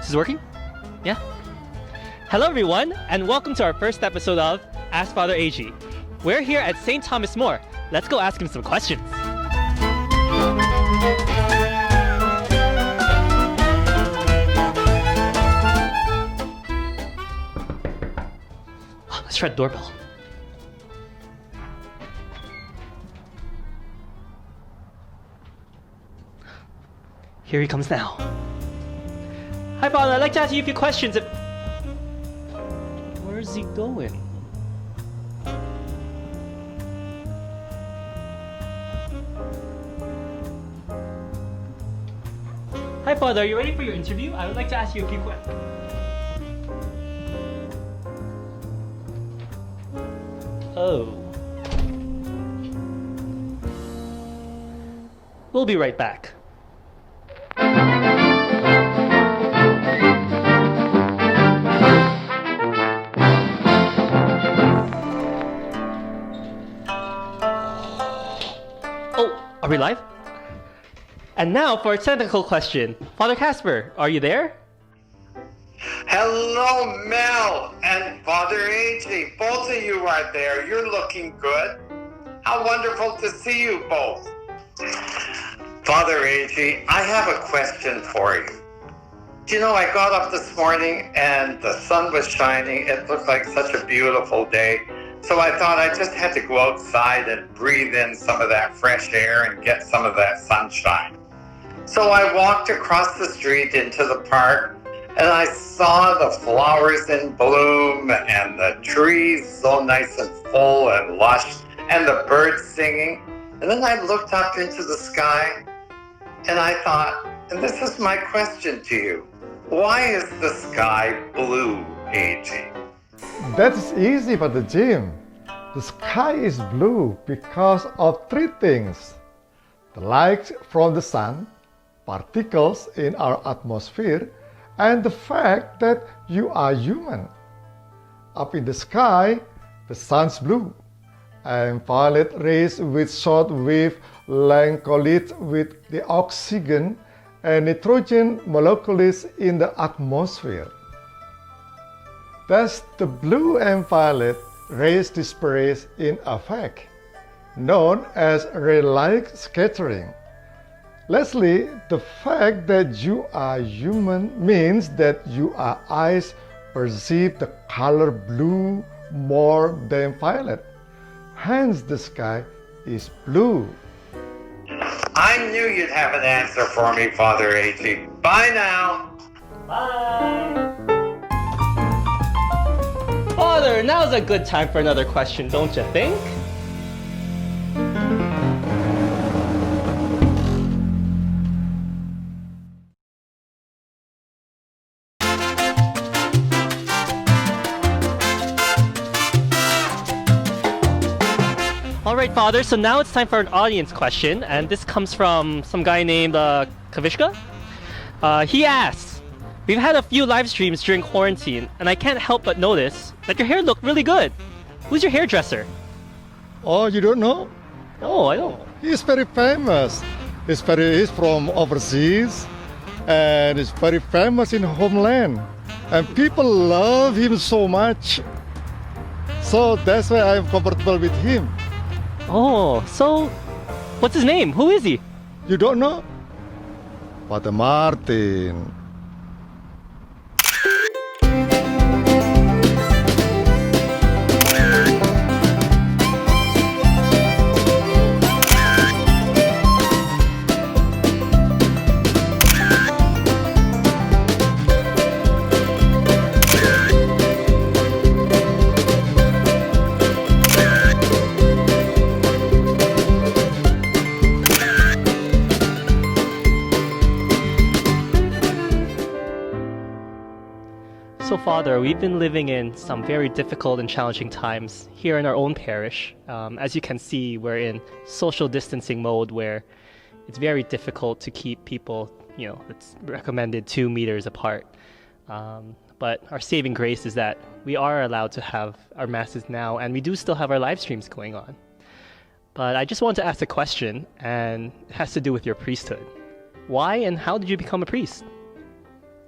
This is working? Yeah? Hello everyone, and welcome to our first episode of Ask Fr Aegi. We're here at St. Thomas More. Let's go ask him some questions. Let's try the doorbell. Here he comes now. Hi, Father. I'd like to ask you a few questions. Where's he going? Hi, Father. Are you ready for your interview? I would like to ask you a few questions. Oh. We'll be right back. Are we live? And now for a technical question. Father Casper, are you there? Hello, Mel and Father Aegi. Both of you are there. You're looking good. How wonderful to see you both. Father Aegi, I have a question for you. You know, I got up this morning and the sun was shining. It looked like such a beautiful day. So I thought I just had to go outside and breathe in some of that fresh air and get some of that sunshine. So I walked across the street into the park and I saw the flowers in bloom and the trees so nice and full and lush and the birds singing. And then I looked up into the sky and I thought, and this is my question to you, why is the sky blue, Aegi? That is easy, Father Jim. The sky is blue because of three things: the light from the sun, particles in our atmosphere, and the fact that you are human. Up in the sky, the sun's blue, and violet rays with short wave length collide with the oxygen and nitrogen molecules in the atmosphere. Thus, the blue and violet rays disperse in effect, known as ray-like scattering. Lastly, the fact that you are human means that your eyes perceive the color blue more than violet. Hence, the sky is blue. I knew you'd have an answer for me, Father Aegi. Bye now. Bye! Father, now's a good time for another question, don't you think? Alright, Father, so now it's time for an audience question, and this comes from some guy named Kavishka. He asks, we've had a few live streams during quarantine, and I can't help but notice that your hair looked really good. Who's your hairdresser? Oh, you don't know? Oh, I don't. He's very famous. He's from overseas, and he's very famous in homeland. And people love him so much. So that's why I'm comfortable with him. Oh, so what's his name? Who is he? You don't know? Father Martin. So, Father, we've been living in some very difficult and challenging times here in our own parish. As you can see, we're in social distancing mode where it's very difficult to keep people, it's recommended 2 meters apart. But our saving grace is that we are allowed to have our masses now, and we do still have our live streams going on. But I just want to ask a question, and it has to do with your priesthood. Why and how did you become a priest?